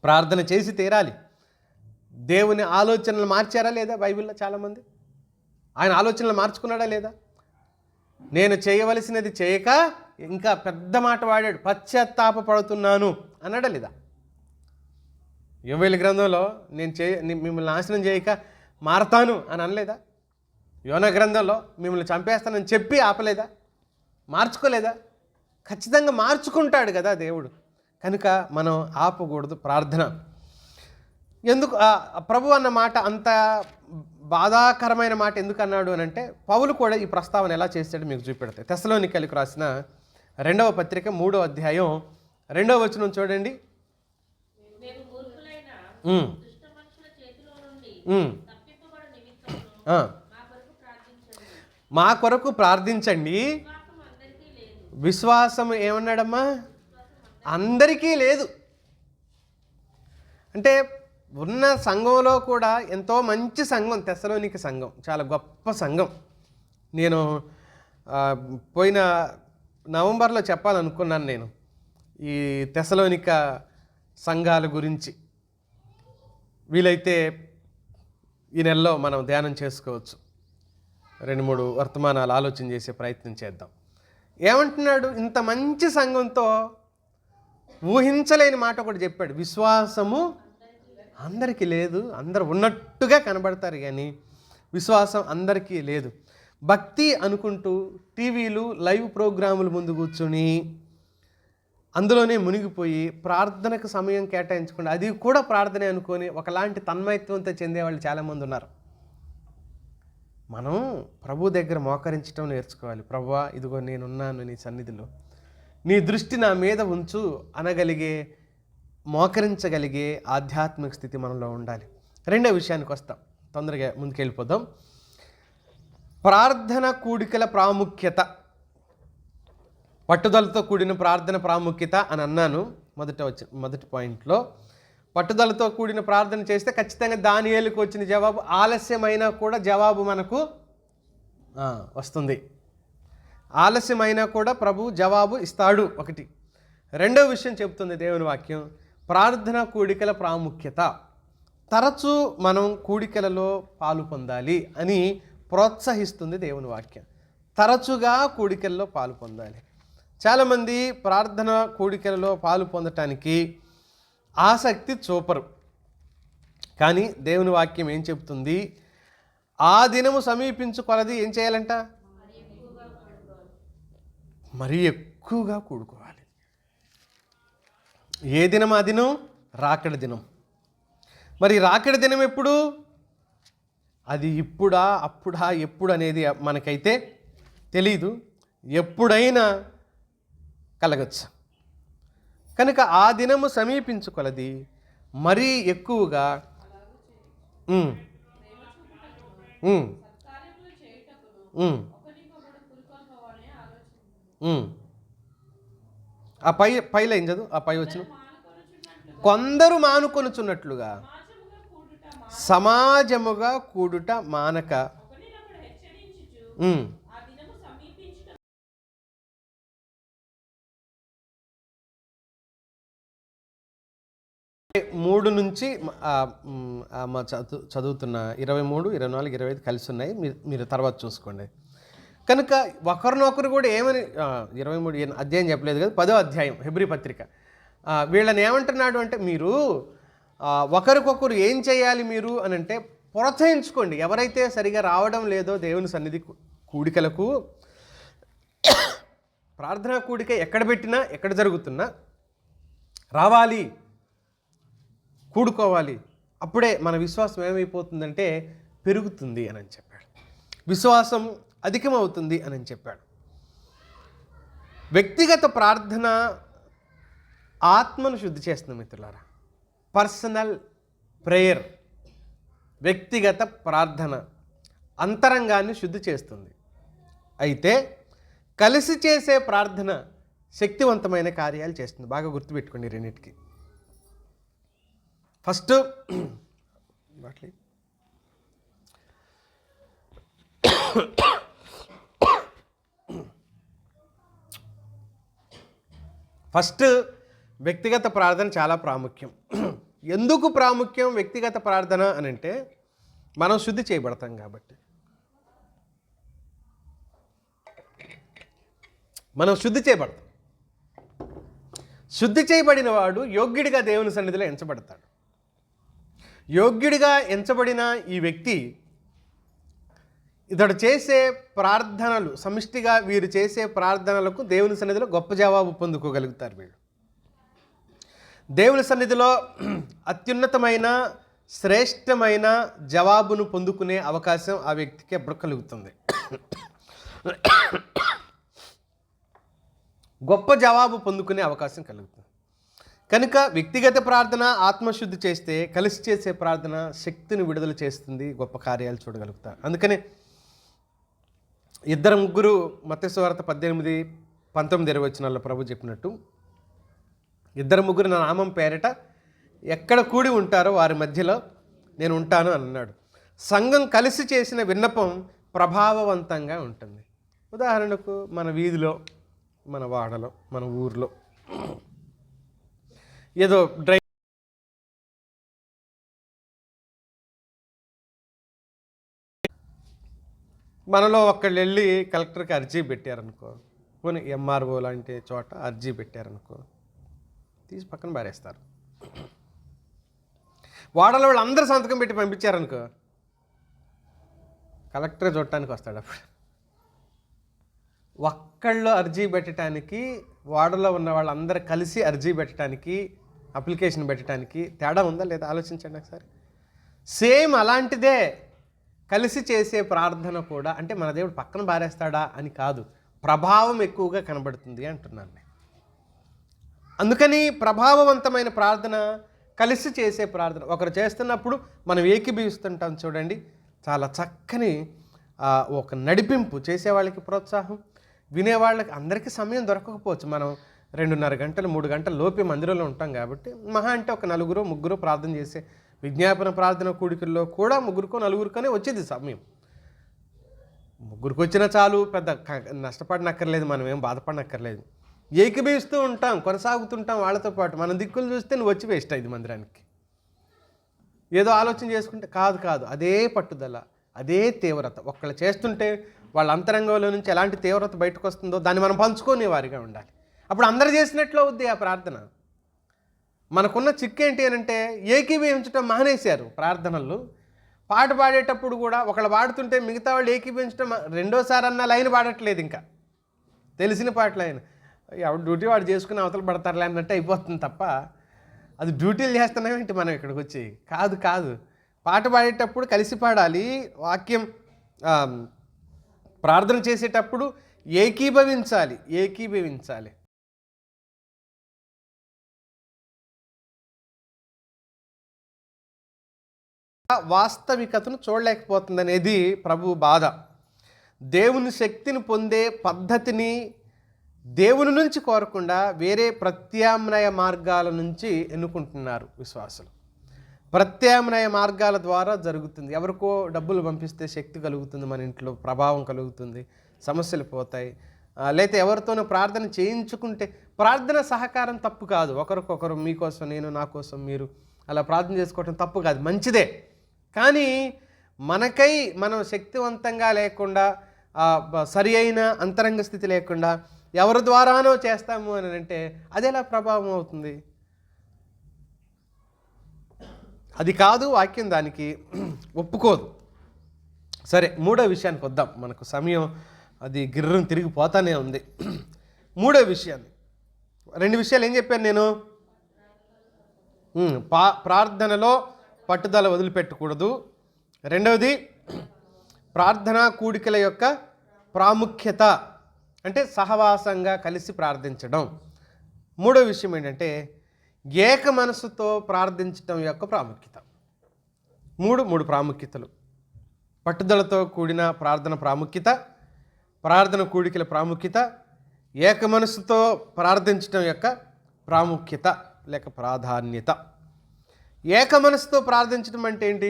S1: ప్రార్థన చేసి తీరాలి. దేవుని ఆలోచనలు మార్చారా లేదా బైబిల్లో చాలామంది? ఆయన ఆలోచనలు మార్చుకున్నాడా లేదా? నేను చేయవలసినది చేయక ఇంకా పెద్ద మాట వాడాడు, పశ్చాత్తాపపడుతున్నాను అన్నాడా లేదా? యోవేలు గ్రంథంలో మిమ్మల్ని నాశనం చేయక మారతాను అని అనలేదా? యోనా గ్రంథంలో మిమ్మల్ని చంపేస్తానని చెప్పి ఆపలేదా? మార్చుకోలేదా? ఖచ్చితంగా మార్చుకుంటాడు కదా దేవుడు. కనుక మనం ఆపకూడదు ప్రార్థన. ఎందుకు ప్రభు అన్న మాట అంత బాధాకరమైన మాట ఎందుకు అన్నాడు అని అంటే, పౌలు కూడా ఈ ప్రస్తావన ఎలా చేశాడు మీకు చూపెడతాయి. తెస్సలోనికైలకు రాసిన 2వ పత్రిక 3వ అధ్యాయం 2వ వచనం చూడండి.
S2: మేము మూర్ఖులైన దుష్ట మనుషుల చేతిలో నుండి తప్పింపబడు నిమిత్తమును
S1: మా కొరకు ప్రార్థించండి.
S2: విశ్వాసం అందరికీ లేదు.
S1: విశ్వాసం ఏమన్నాడమ్మా? అందరికీ లేదు. అంటే ఉన్న సంఘంలో కూడా ఎంతో మంచి సంఘం తెస్సలోనిక సంఘం, చాలా గొప్ప సంఘం. నేను పోయిన నవంబర్లో చెప్పాలనుకున్నాను నేను ఈ తెస్సలోనిక సంఘాల గురించి. వీలైతే ఈ నెలలో మనం ధ్యానం చేసుకోవచ్చు. 2-3 వర్తమానాలు ఆలోచన చేసే ప్రయత్నం చేద్దాం. ఏమంటున్నాడు? ఇంత మంచి సంఘంతో ఊహించలేని మాట ఒకటి చెప్పాడు, విశ్వాసము అందరికీ లేదు. అందరు ఉన్నట్టుగా కనబడతారు కానీ విశ్వాసం అందరికీ లేదు. భక్తి అనుకుంటూ టీవీలు లైవ్ ప్రోగ్రాముల ముందు కూర్చొని అందులోనే మునిగిపోయి ప్రార్థనకు సమయం కేటాయించకుండా అది కూడా ప్రార్థనే అనుకొని ఒకలాంటి తన్మయత్వంతో చెందేవాళ్ళు చాలామంది ఉన్నారు. మనం ప్రభు దగ్గర మోకరించడం నేర్చుకోవాలి. ప్రభువా, ఇదిగో నేనున్నాను నీ సన్నిధిలో, నీ దృష్టి నా మీద ఉంచు అనగలిగే, మోకరించగలిగే ఆధ్యాత్మిక స్థితి మనలో ఉండాలి. రెండో విషయానికి వస్తాం, తొందరగా ముందుకెళ్ళిపోదాం. ప్రార్థన కూడికల ప్రాముఖ్యత, పట్టుదలతో కూడిన ప్రార్థన ప్రాముఖ్యత అని అన్నాను మొదటి పాయింట్లో. పట్టుదలతో కూడిన ప్రార్థన చేస్తే ఖచ్చితంగా దానియేలుకు వచ్చిన జవాబు ఆలస్యమైనా కూడా జవాబు మనకు వస్తుంది. ఆలస్యమైనా కూడా ప్రభు జవాబు ఇస్తాడు. ఒకటి. రెండో విషయం చెప్తుంది దేవుని వాక్యం, ప్రార్థన కూడికల ప్రాముఖ్యత. తరచూ మనం కూడికలలో పాలు పొందాలి అని ప్రోత్సహిస్తుంది దేవుని వాక్యం. తరచుగా కూడికల్లో పాలు పొందాలి. చాలామంది ప్రార్థన కూడికలలో పాలు పొందటానికి ఆసక్తి చూపరు. కానీ దేవుని వాక్యం ఏం చెప్తుంది? ఆ దినము సమీపించు కొలది ఏం చేయాలంట? మరీ ఎక్కువగా కూడుకోవాలి. ఏ దినం? ఆ దినం రాకడ దినం. మరి రాకడ దినం ఎప్పుడు? అది ఇప్పుడా అప్పుడా ఎప్పుడు అనేది మనకైతే తెలీదు. ఎప్పుడైనా కలగచ్చు. కనుక ఆ దినము సమీపించుకొలది మరీ ఎక్కువగా ఆ పైలో ఏం చదువు, ఆ పై వచ్చిన కొందరు మానుకొనుచున్నట్లుగా సమాజముగా కూడుట మానక మూడు నుంచి చదువుతున్న 23, 24, 25 కలిసి ఉన్నాయి. మీరు తర్వాత చూసుకోండి. కనుక ఒకరినొకరు కూడా ఏమని 23 అధ్యాయం చెప్పలేదు కదా, 10వ అధ్యాయం హెబ్రీ పత్రిక. వీళ్ళని ఏమంటున్నాడు అంటే, మీరు ఒకరికొకరు ఏం చేయాలి మీరు అని అంటే ప్రోత్సహించుకోండి. ఎవరైతే సరిగా రావడం లేదో దేవుని సన్నిధి కూడికలకు, ప్రార్థనా కూడిక ఎక్కడ పెట్టినా ఎక్కడ జరుగుతున్నా రావాలి, కూడుకోవాలి. అప్పుడే మన విశ్వాసం ఏమైపోతుందంటే పెరుగుతుంది అని చెప్పాడు. విశ్వాసం అధికమవుతుంది అని చెప్పాడు. వ్యక్తిగత ప్రార్థన ఆత్మను శుద్ధి చేస్తుంది మిత్రులారా. పర్సనల్ ప్రేయర్, వ్యక్తిగత ప్రార్థన అంతరంగాన్ని శుద్ధి చేస్తుంది. అయితే కలిసి చేసే ప్రార్థన శక్తివంతమైన కార్యాలు చేస్తుంది. బాగా గుర్తుపెట్టుకోండి రెండింటికి. ఫస్ట్ వ్యక్తిగత ప్రార్థన చాలా ప్రాముఖ్యం. ఎందుకు ప్రాముఖ్యం వ్యక్తిగత ప్రార్థన అని అంటే మనం శుద్ధి చేయబడతాం కాబట్టి. మనం శుద్ధి చేయబడతాం. శుద్ధి చేయబడిన వాడు యోగ్యుడిగా దేవుని సన్నిధిలో ఎంచబడతాడు. యోగ్యుడిగా ఎంచబడిన ఈ వ్యక్తి ఇతడు చేసే ప్రార్థనలు సమిష్టిగా వీరు చేసే ప్రార్థనలకు దేవుని సన్నిధిలో గొప్ప జవాబు పొందుకోగలుగుతారు. వీళ్ళు దేవుని సన్నిధిలో అత్యున్నతమైన శ్రేష్టమైన జవాబును పొందుకునే అవకాశం ఆ వ్యక్తికి ఎప్పుడు కలుగుతుంది. గొప్ప జవాబు పొందుకునే అవకాశం కలుగుతుంది. కనుక వ్యక్తిగత ప్రార్థన ఆత్మశుద్ధి చేస్తే కలిసి చేసే ప్రార్థన శక్తిని విడుదల చేస్తుంది, గొప్ప కార్యాలు చూడగలుగుతారు. అందుకనే 2-3 మత్తయి సువార్త 18-19 వచనాల్లో ప్రభు చెప్పినట్టు 2-3 నా నామం పేరిట ఎక్కడ కూడి ఉంటారో వారి మధ్యలో నేను ఉంటాను అని అన్నాడు. సంఘం కలిసి చేసిన విన్నపం ప్రభావవంతంగా ఉంటుంది. ఉదాహరణకు మన వీధిలో, మన వాడలో, మన ఊర్లో ఏదో మనలో ఒక్కళ్ళు వెళ్ళి కలెక్టర్కి అర్జీ పెట్టారనుకో, పోనీ ఎంఆర్ఓ లాంటి చోట అర్జీ పెట్టారనుకో, తీసి పక్కన పారేస్తారు. వాడలో వాళ్ళు అందరూ సంతకం పెట్టి పంపించారనుకో, కలెక్టర్ చూడటానికి వస్తాడు. అప్పుడు ఒక్కళ్ళు అర్జీ పెట్టడానికి, వాడలో ఉన్న వాళ్ళందరూ కలిసి అర్జీ పెట్టడానికి, అప్లికేషన్ పెట్టడానికి తేడా ఉందా లేదా ఆలోచించండి ఒకసారి. సేమ్ అలాంటిదే కలిసి చేసే ప్రార్థన కూడా. అంటే మన దేవుడు పక్కన బారేస్తాడా అని కాదు, ప్రభావం ఎక్కువగా కనబడుతుంది అంటున్నాను నేను. అందుకని ప్రభావవంతమైన ప్రార్థన కలిసి చేసే ప్రార్థన. ఒకరు చేస్తున్నప్పుడు మనం ఏకీభవిస్తుంటాం చూడండి, చాలా చక్కని ఒక నడిపింపు, చేసేవాళ్ళకి ప్రోత్సాహం, వినేవాళ్ళకి. అందరికీ సమయం దొరకకపోవచ్చు, మనం 2.5 గంటలు 3 గంటల లోపే మందిరంలో ఉంటాం కాబట్టి మహా అంటే ఒక 4-3 ప్రార్థన చేసే విజ్ఞాపన ప్రార్థన కూడికల్లో కూడా 3-4 వచ్చేది సమయం. 3 వచ్చినా చాలు, పెద్ద నష్టపడనక్కర్లేదు, మనం ఏం బాధపడనక్కర్లేదు. ఏకీభవిస్తూ ఉంటాం, కొనసాగుతుంటాం వాళ్ళతో పాటు. మన దిక్కులు చూస్తే నువ్వు వచ్చి వేస్ట్ 5 మందిరానికి ఏదో ఆలోచన చేసుకుంటే కాదు, అదే పట్టుదల, అదే తీవ్రత. ఒక్కళ్ళు చేస్తుంటే వాళ్ళ అంతరంగంలో నుంచి ఎలాంటి తీవ్రత బయటకు వస్తుందో దాన్ని మనం పంచుకునే వారిగా ఉండాలి. అప్పుడు అందరు చేసినట్లు అవుద్ది ఆ ప్రార్థన. మనకున్న చిక్కు ఏంటి అని అంటే ఏకీభవించడం మానేశారు ప్రార్థనలు. పాట పాడేటప్పుడు కూడా ఒకళ్ళు పాడుతుంటే మిగతా వాళ్ళు ఏకీభవించడం, రెండోసారి అన్న లైన్ పాడట్లేదు, ఇంకా తెలిసిన పాటలు ఆయన ఎవడు డ్యూటీ వాడు చేసుకుని అవతల పడతారులే అన్నట్టు అయిపోతుంది తప్ప, అది డ్యూటీలు చేస్తున్నామేంటి మనం ఇక్కడికి వచ్చి. కాదు, పాట పాడేటప్పుడు కలిసి పాడాలి. వాక్యం ప్రార్థన చేసేటప్పుడు ఏకీభవించాలి. వాస్తవికతను చూడలేకపోతుంది అనేది ప్రభు బాధ. దేవుని శక్తిని పొందే పద్ధతిని దేవుని నుంచి కోరకుండా వేరే ప్రత్యామ్నాయ మార్గాల నుంచి ఎన్నుకుంటున్నారు విశ్వాసులు. ప్రత్యామ్నాయ మార్గాల ద్వారా జరుగుతుంది. ఎవరికో డబ్బులు పంపిస్తే శక్తి కలుగుతుంది, మన ఇంట్లో ప్రభావం కలుగుతుంది, సమస్యలు పోతాయి. లేకపోతే ఎవరితోనో ప్రార్థన చేయించుకుంటే, ప్రార్థన సహకారం తప్పు కాదు. ఒకరికొకరు, మీకోసం నేను, నా కోసం మీరు అలా ప్రార్థన చేసుకోవటం తప్పు కాదు, మంచిదే. కానీ మనకై మనం శక్తివంతంగా లేకుండా, సరి అయిన అంతరంగ స్థితి లేకుండా ఎవరి ద్వారానో చేస్తాము అని అంటే అది ఎలా ప్రభావం అవుతుంది? అది కాదు, వాక్యం దానికి ఒప్పుకోదు. సరే, 3వ విషయానికి వద్దాం. మనకు సమయం అది గిర్రం తిరిగిపోతానే ఉంది. 3వ విషయాన్ని, 2 విషయాలు ఏం చెప్పాను నేను? ప్రార్థనలో పట్టుదల వదిలిపెట్టకూడదు. 2వది ప్రార్థనా కూడికల యొక్క ప్రాముఖ్యత, అంటే సహవాసంగా కలిసి ప్రార్థించడం. 3వ విషయం ఏంటంటే ఏక మనసుతో ప్రార్థించడం యొక్క ప్రాముఖ్యత. 3 ప్రాముఖ్యతలు: పట్టుదలతో కూడిన ప్రార్థన ప్రాముఖ్యత, ప్రార్థన కూడికల ప్రాముఖ్యత, ఏక మనసుతో ప్రార్థించడం యొక్క ప్రాముఖ్యత లేక ప్రాధాన్యత. ఏక మనసుతో ప్రార్థించడం అంటే ఏంటి?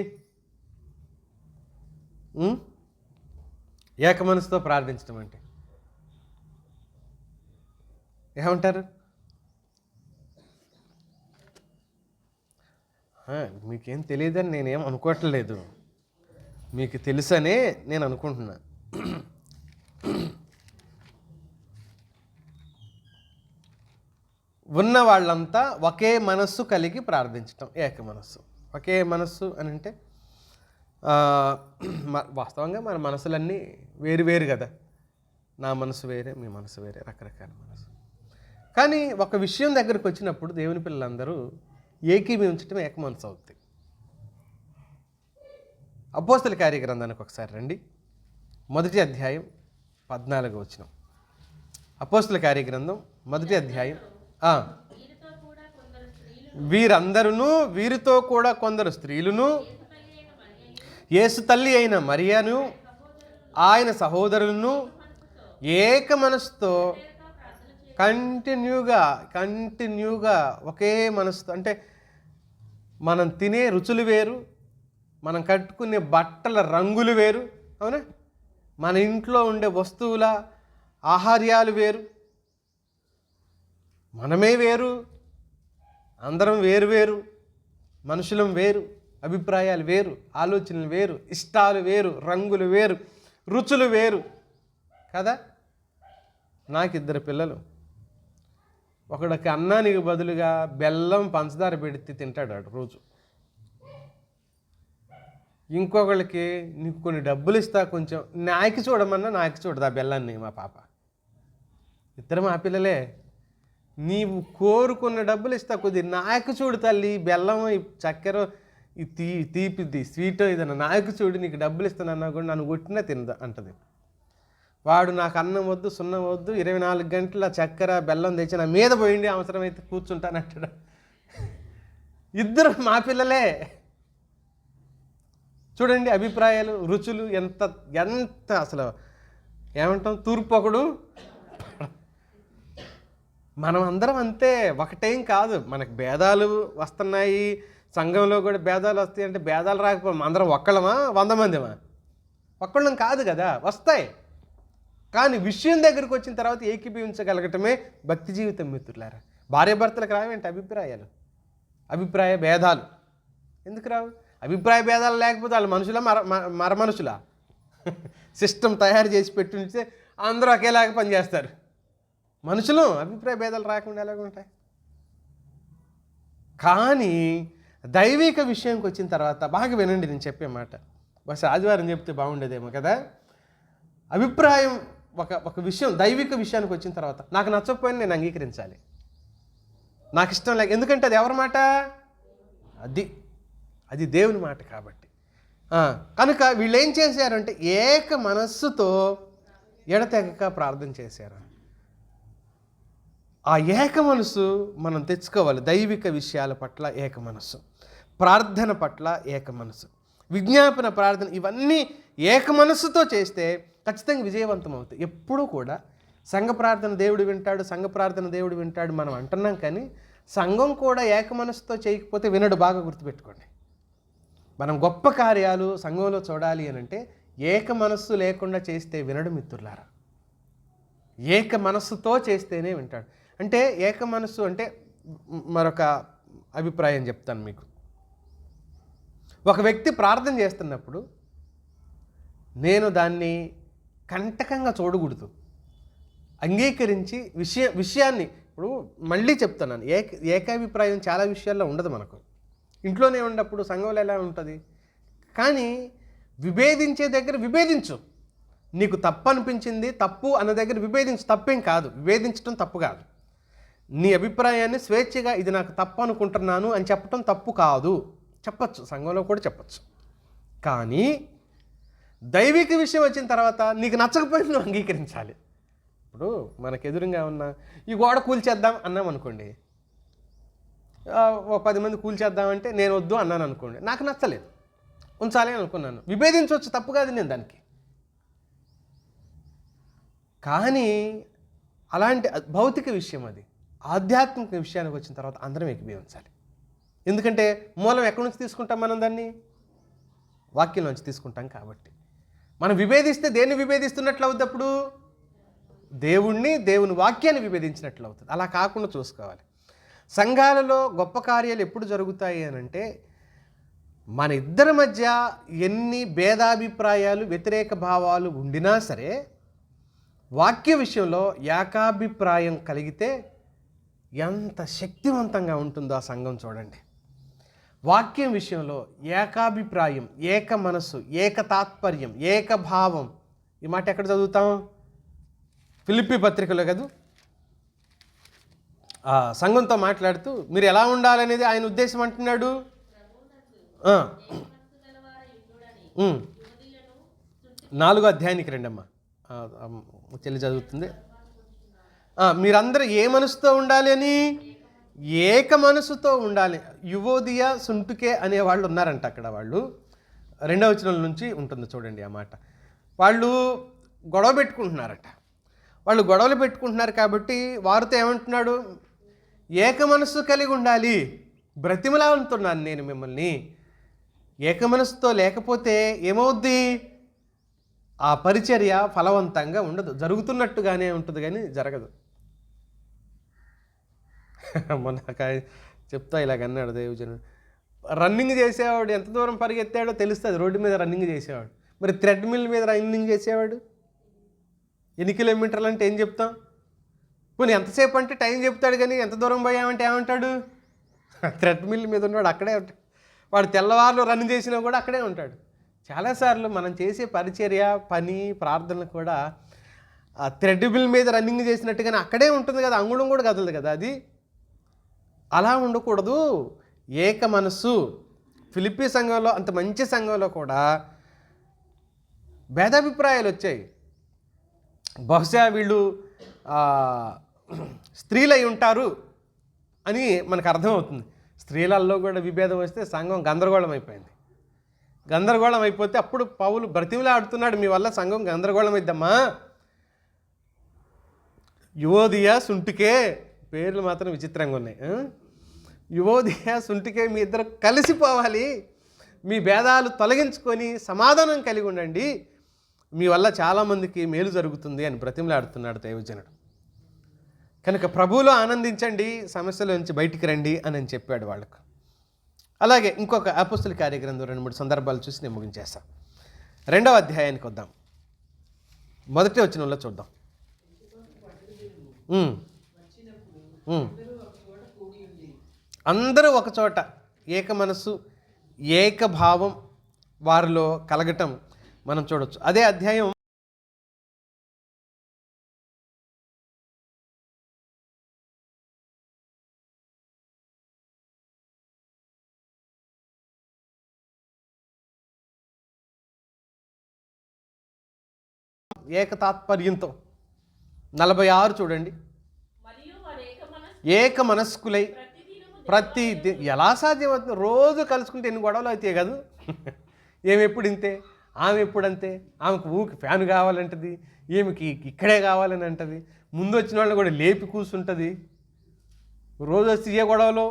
S1: ఏక మనసుతో ప్రార్థించడం అంటే ఏమంటారు? మీకేం తెలియదని నేనేం అనుకోవట్లేదు, మీకు తెలుసనే నేను అనుకుంటున్నా. ఉన్న వాళ్ళంతా ఒకే మనస్సు కలిగి ప్రార్థించటం, ఏక మనస్సు. ఒకే మనస్సు అని అంటే వాస్తవంగా మన మనసులన్నీ వేరు వేరు కదా. నా మనసు వేరే, మీ మనసు వేరే, రకరకాల మనసు. కానీ ఒక విషయం దగ్గరకు వచ్చినప్పుడు దేవుని పిల్లలందరూ ఏకీభవించటం ఏక మనసు అవుతుంది. అపోస్తల కార్యగ్రంథానికి ఒకసారి రండి, 1వ అధ్యాయం 14వ వచనం. అపోస్తల కార్యగ్రంథం 1వ అధ్యాయం.
S2: వీరితో కూడా కొందరు స్త్రీలు
S1: వీరితో కూడా కొందరు స్త్రీలును యేసు తల్లి అయిన మరియను ఆయన సహోదరులను ఏక మనసుతో కంటిన్యూగా ఒకే మనసుతో, అంటే మనం తినే రుచులు వేరు, మనం కట్టుకునే బట్టల రంగులు వేరు, అవునా, మన ఇంట్లో ఉండే వస్తువుల ఆహార్యాలు వేరు, మనమే వేరు, అందరం వేరు వేరు, మనుషులం వేరు, అభిప్రాయాలు వేరు, ఆలోచనలు వేరు, ఇష్టాలు వేరు, రంగులు వేరు, రుచులు వేరు కదా. నాకు 2 పిల్లలు. ఒకడికి అన్నానికి బదులుగా బెల్లం పంచదార పెడితే తింటాడు వాడు రోజు. ఇంకొకళ్ళకి నీకు కొన్ని డబ్బులు ఇస్తా, కొంచెం నాకి చూడమన్నా నాకి చూడదు ఆ బెల్లాన్ని మా పాప. 2 మా పిల్లలే. నీవు కోరుకున్న డబ్బులు ఇస్తా, కొద్ది నాకు చూడు తల్లి, బెల్లం, చక్కెర, ఈ తీపిది స్వీట్ ఏదన్నా నాకు చూడు, నీకు డబ్బులు ఇస్తానన్నా కూడా నన్ను కొట్టినా తినదు అంటది. వాడు నాకు అన్నం వద్దు, సున్నం వద్దు, 24 గంటల చక్కెర బెల్లం తెచ్చి నా మీద పోయింది, అవసరమైతే కూర్చుంటానంటాడు. 2 మా పిల్లలే. చూడండి అభిప్రాయాలు, రుచులు ఎంత ఎంత అసలు ఏమంటాం, తూర్పు ఒకడు. మనం అందరం అంతే, ఒకటేం కాదు. మనకు భేదాలు వస్తున్నాయి, సంఘంలో కూడా భేదాలు వస్తాయి. అంటే భేదాలు రాకపోతే అందరం ఒక్కళ్ళమా 100 మందిమా? ఒక్కళ్ళం కాదు కదా, వస్తాయి. కానీ విషయం దగ్గరికి వచ్చిన తర్వాత ఏకీభవించగలగటమే భక్తి జీవితం మిత్రులారా. భార్యాభర్తలకు రావేంటి అభిప్రాయాలు, అభిప్రాయ భేదాలు ఎందుకు రావు? అభిప్రాయ భేదాలు లేకపోతే వాళ్ళు మనుషులా మర మనుషులా? సిస్టమ్ తయారు చేసి పెట్టుంటే అందరూ ఒకేలాగా పనిచేస్తారు. మనుషులు అభిప్రాయ భేదాలు రాకుండా ఎలాగ ఉంటాయి? కానీ దైవిక విషయంకి వచ్చిన తర్వాత బాగా వినండి నేను చెప్పే మాట. బస్ ఆదివారం చెప్తే బాగుండేదేమో కదా. అభిప్రాయం ఒక విషయం దైవిక విషయానికి వచ్చిన తర్వాత నాకు నచ్చకపోయినా నేను అంగీకరించాలి, నాకు ఇష్టం లేక. ఎందుకంటే అది ఎవరి మాట? అది దేవుని మాట కాబట్టి. కనుక వీళ్ళు ఏం చేశారంటే ఏక మనస్సుతో ఎడతెగక ప్రార్థన చేశారు. ఆ ఏక మనసు మనం తెచ్చుకోవాలి. దైవిక విషయాల పట్ల ఏక మనసు, ప్రార్థన పట్ల ఏక మనసు, విజ్ఞాపన ప్రార్థన, ఇవన్నీ ఏక మనస్సుతో చేస్తే ఖచ్చితంగా విజయవంతం అవుతాయి. ఎప్పుడూ కూడా సంఘ ప్రార్థన దేవుడు వింటాడు, సంఘ ప్రార్థన దేవుడు వింటాడు మనం అంటున్నాం, కానీ సంఘం కూడా ఏక మనస్సుతో చేయకపోతే వినడు. బాగా గుర్తుపెట్టుకోండి. మనం గొప్ప కార్యాలు సంఘంలో చూడాలి అని అంటే ఏక మనస్సు లేకుండా చేస్తే వినడు మిత్రులారా. ఏక మనస్సుతో చేస్తేనే వింటాడు. అంటే ఏక మనస్సు అంటే మరొక అభిప్రాయం చెప్తాను మీకు. ఒక వ్యక్తి ప్రార్థన చేస్తున్నప్పుడు నేను దాన్ని కంటకంగా చూడకూడదు, అంగీకరించి విషయాన్ని. ఇప్పుడు మళ్ళీ చెప్తున్నాను, ఏకాభిప్రాయం చాలా విషయాల్లో ఉండదు మనకు. ఇంట్లోనే ఉన్నప్పుడు సంఘంలో ఎలా ఉంటుంది? కానీ విభేదించే దగ్గర విభేదించు. నీకు తప్పు అనిపించింది, తప్పు అన్న దగ్గర విభేదించు. తప్పేం కాదు, విభేదించడం తప్పు కాదు. నీ అభిప్రాయాన్ని స్వేచ్ఛగా ఇది నాకు తప్పు అనుకుంటున్నాను అని చెప్పడం తప్పు కాదు, చెప్పచ్చు, సంఘంలో కూడా చెప్పచ్చు. కానీ దైవిక విషయం వచ్చిన తర్వాత నీకు నచ్చకపోయినా నువ్వు అంగీకరించాలి. ఇప్పుడు మనకు ఎదురుగా ఉన్న ఈ గోడ కూల్చేద్దాం అన్నాం అనుకోండి, 10 మంది కూల్చేద్దామంటే నేను వద్దు అన్నాను అనుకోండి, నాకు నచ్చలేదు, ఉంచాలి అనుకున్నాను, విభేదించవచ్చు, తప్పు కాదు నేను దానికి. కానీ అలాంటి భౌతిక విషయం, అది ఆధ్యాత్మిక విషయానికి వచ్చిన తర్వాత అందరం ఏకీభవించాలి. ఎందుకంటే మూలం ఎక్కడి నుంచి తీసుకుంటాం? మనం దాన్ని వాక్యం నుంచి తీసుకుంటాం. కాబట్టి మనం విభేదిస్తే దేన్ని విభేదిస్తున్నట్లు అవుతుంది? అప్పుడు దేవుణ్ణి, దేవుని వాక్యాన్ని విభేదించినట్లు అవుతుంది. అలా కాకుండా చూసుకోవాలి. సంఘాలలో గొప్ప కార్యాలు ఎప్పుడు జరుగుతాయి అని అంటే మన ఇద్దరి మధ్య ఎన్ని భేదాభిప్రాయాలు వ్యతిరేక భావాలు ఉండినా సరే వాక్య విషయంలో ఏకాభిప్రాయం కలిగితే ఎంత శక్తివంతంగా ఉంటుందో ఆ సంఘం చూడండి. వాక్యం విషయంలో ఏకాభిప్రాయం, ఏక మనస్సు, ఏక తాత్పర్యం, ఏక భావం. ఈ మాట ఎక్కడ చదువుతాం? ఫిలిప్పీ పత్రికలో కదా. ఆ సంఘంతో మాట్లాడుతూ మీరు ఎలా ఉండాలనేది ఆయన ఉద్దేశం అంటున్నాడు. ఆ. 4వ అధ్యాయానికి రండమ్మా. చెల్లి చదువుతుంది. మీరందరూ ఏ మనసుతో ఉండాలి అని? ఏక మనసుతో ఉండాలి. యువోదియ సుంటుకే అనేవాళ్ళు ఉన్నారంట అక్కడ. వాళ్ళు 2వ వచనం నుంచి ఉంటుంది చూడండి ఆ మాట. వాళ్ళు గొడవ పెట్టుకుంటున్నారట. వాళ్ళు గొడవలు పెట్టుకుంటున్నారు కాబట్టి వారితో ఏమంటున్నాడు? ఏక మనస్సు కలిగి ఉండాలి. బ్రతిమలా ఉంటున్నాను నేను మిమ్మల్ని. ఏక మనస్సుతో లేకపోతే ఏమవుద్ది? ఆ పరిచర్య ఫలవంతంగా ఉండదు. జరుగుతున్నట్టుగానే ఉంటుంది కానీ జరగదు. మొన్న చెప్తా ఇలాగన్నాడు దేవజనుడు. రన్నింగ్ చేసేవాడు ఎంత దూరం పరిగెత్తాడో తెలుస్తుంది. రోడ్డు మీద రన్నింగ్ చేసేవాడు. మరి థ్రెడ్ మిల్ మీద రన్నింగ్ చేసేవాడు ఎన్ని కిలోమీటర్లు అంటే ఏం చెప్తాం? పోనీ ఎంతసేపు అంటే టైం చెప్తాడు కానీ ఎంత దూరం పోయామంటే ఏమంటాడు? థ్రెడ్ మిల్ మీద ఉన్నాడు అక్కడే ఉంటాడు. వాడు తెల్లవారులు రన్ చేసినా కూడా అక్కడే ఉంటాడు. చాలాసార్లు మనం చేసే పరిచర్య, పని, ప్రార్థనలు కూడా ఆ థ్రెడ్ మిల్ మీద రన్నింగ్ చేసినట్టుగానే అక్కడే ఉంటుంది కదా, అంగుళం కూడా కదలదు కదా. అది అలా ఉండకూడదు. ఏక మనస్సు. ఫిలిప్పీ సంఘంలో, అంత మంచి సంఘంలో కూడా భేదాభిప్రాయాలు వచ్చాయి. బహుశా వీళ్ళు స్త్రీలై ఉంటారు అని మనకు అర్థమవుతుంది. స్త్రీలలో కూడా విభేదం వస్తే సంఘం గందరగోళం అయిపోయింది. గందరగోళం అయిపోతే అప్పుడు పౌలు బ్రతిమలాడుతున్నాడు, మీ వల్ల సంఘం గందరగోళం అయిద్దమ్మా. యువోదియ సుంటుకే, పేర్లు మాత్రం విచిత్రంగా ఉన్నాయి. యువోదియ సుంటుకే, మీ ఇద్దరు కలిసిపోవాలి. మీ భేదాలు తొలగించుకొని సమాధానం కలిగి ఉండండి. మీ వల్ల చాలామందికి మేలు జరుగుతుంది అని బ్రతిమలాడుతున్నాడు దైవజనుడు. కనుక ప్రభువులో ఆనందించండి, సమస్యల నుంచి బయటికి రండి అని చెప్పాడు వాళ్ళకు. అలాగే ఇంకొక అపోస్తల కార్యగ్రంథం 2-3 సందర్భాలు చూసి నేను ముగించేస్తాను. 2వ అధ్యాయానికి వద్దాం. మొదటి వచనంలో చూద్దాం. అందరూ ఒక చోట ఏక మనస్సు, ఏక భావం వారిలో కలగటం మనం చూడొచ్చు. అదే అధ్యాయం ఏక తాత్పర్యంతో 46 చూడండి. ఏక మనస్కులై ప్రతి ఎలా సాధ్యమవుతుంది? రోజు కలుసుకుంటే ఎన్ని గొడవలు అవుతాయి కదా. ఏమి ఎప్పుడు ఇంతే, ఆమె ఎప్పుడంతే, ఆమెకు ఊకి ఫ్యాన్ కావాలంటది, ఈమెకి ఇక్కడే కావాలని అంటది, ముందు వచ్చిన వాళ్ళని కూడా లేపి కూర్చుంటుంది. రోజు వస్తే ఏ గొడవలు.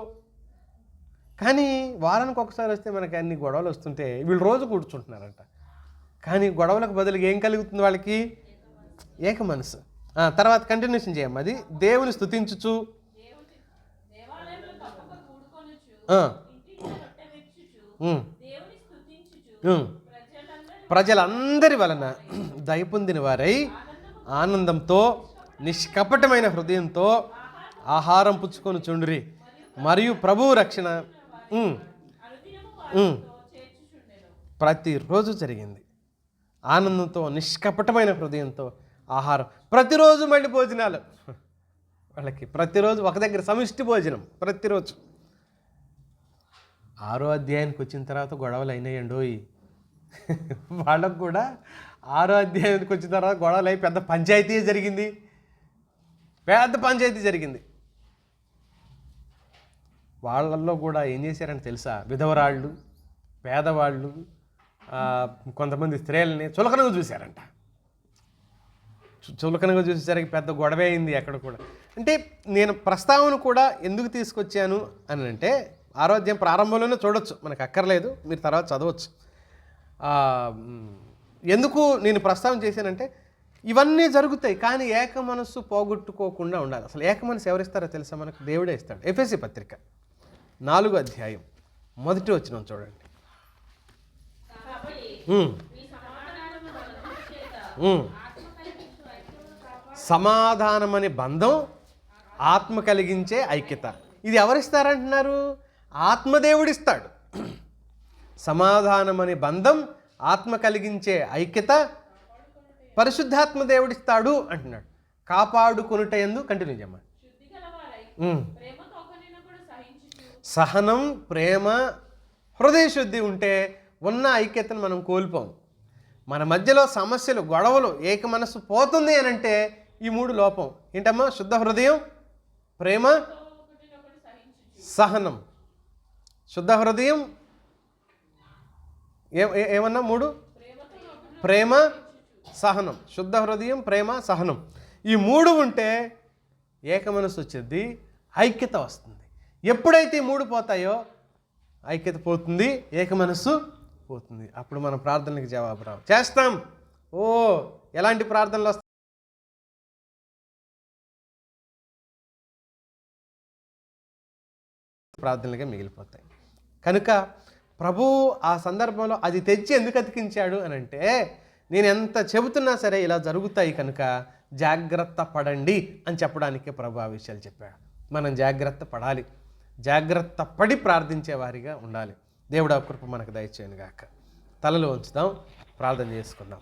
S1: కానీ వారానికి ఒకసారి వస్తే మనకి అన్ని గొడవలు వస్తుంటే వీళ్ళు రోజు కూర్చుంటున్నారంట. కానీ గొడవలకు బదులుగా ఏం కలుగుతుంది వాళ్ళకి? ఏక మనసు. తర్వాత కంటిన్యూషన్ చేయమ్మా. అది దేవుని స్తుతించుచు, ప్రజలందరి వలన దయ పొందిన వారై ఆనందంతో నిష్కపటమైన హృదయంతో ఆహారం పుచ్చుకొని చుండ్రి, మరియు ప్రభువు రక్షణ ప్రతిరోజు జరిగింది. ఆనందంతో నిష్కపటమైన హృదయంతో ఆహారం. ప్రతిరోజు మళ్ళీ భోజనాలు వాళ్ళకి. ప్రతిరోజు ఒక దగ్గర సమిష్టి భోజనం ప్రతిరోజు. 6వ అధ్యాయానికి వచ్చిన తర్వాత గొడవలు అయినాయండోయ్. వాళ్ళకు కూడా 6వ అధ్యాయానికి వచ్చిన తర్వాత గొడవలు అయి పెద్ద పంచాయతీ జరిగింది. పెద్ద పంచాయతీ జరిగింది. వాళ్ళల్లో కూడా ఏం చేశారని తెలుసా? విధవరాళ్ళు, పేదవాళ్ళు, కొంతమంది స్త్రీలని చులకనగా చూశారంట. చులకనగా చూసేసరికి పెద్ద గొడవ అయింది అక్కడ కూడా. అంటే నేను ప్రస్తావన కూడా ఎందుకు తీసుకొచ్చాను అని అంటే, 6వ అధ్యాయం ప్రారంభంలోనే చూడొచ్చు, మనకు అక్కర్లేదు, మీరు తర్వాత చదవచ్చు. ఎందుకు నేను ప్రస్తావన చేశానంటే, ఇవన్నీ జరుగుతాయి కానీ ఏక మనస్సు పోగొట్టుకోకుండా ఉండాలి. అసలు ఏక మనస్సు ఎవరిస్తారో తెలుసా? మనకు దేవుడే ఇస్తాడు. ఎఫెసీ పత్రిక 4వ అధ్యాయం 1వ వచనం చూడండి. ఉమ్,
S2: మీ సమాధానము బంధము చేత
S1: ఉమ్.
S2: ఆత్మ కలిగించు ఐక్యమును కాపాడు.
S1: సమాధానమని బంధం ఆత్మ కలిగించే ఐక్యత. ఇది ఎవరిస్తారంటున్నారు? ఆత్మదేవుడిస్తాడు. సమాధానమని బంధం ఆత్మ కలిగించే ఐక్యత పరిశుద్ధాత్మ దేవుడిస్తాడు అంటున్నాడు. కాపాడుకొనుట యందు కంటిన్యూ చేయమని.
S2: శుద్ధి గలవారై
S1: ఉమ్.
S2: ప్రేమతో ఒకరినొకడు సహించుచు
S1: సహనం, ప్రేమ, హృదయ శుద్ధి ఉంటే ఉన్న ఐక్యతను మనం కోల్పోం. మన మధ్యలో సమస్యలు, గొడవలు, ఏక మనస్సు పోతుంది అని అంటే ఈ మూడు లోపం. ఏంటమ్మా? శుద్ధ హృదయం, ప్రేమ,
S2: ఒకరినొకడు సహించుచు
S1: సహనం. శుద్ధ హృదయం ఏమన్నా? మూడు. ప్రేమ, సహనం. శుద్ధ హృదయం, ప్రేమ, సహనం. ఈ మూడు ఉంటే ఏక మనస్సు వచ్చేది, ఐక్యత వస్తుంది. ఎప్పుడైతే ఈ మూడు పోతాయో ఐక్యత పోతుంది, ఏక మనస్సు పోతుంది. అప్పుడు మన ప్రార్థనలకు జవాబు రావు. చేస్తాం. ఓ ఎలాంటి ప్రార్థనలు వస్తాయి? ప్రార్థనలుగా మిగిలిపోతాయి. కనుక ప్రభువు ఆ సందర్భంలో అది తెచ్చి ఎందుకు అతికించాడు అని అంటే, నేను ఎంత చెబుతున్నా సరే ఇలా జరుగుతాయి కనుక జాగ్రత్త పడండి అని చెప్పడానికే ప్రభు ఆ విషయాలు చెప్పాడు. మనం జాగ్రత్త పడాలి, జాగ్రత్త పడి ప్రార్థించే వారిగా ఉండాలి. దేవుడు ఆ కృప మనకు దయచేయను గాక. తలలు ఉంచుదాం, ప్రార్థన చేసుకుందాం.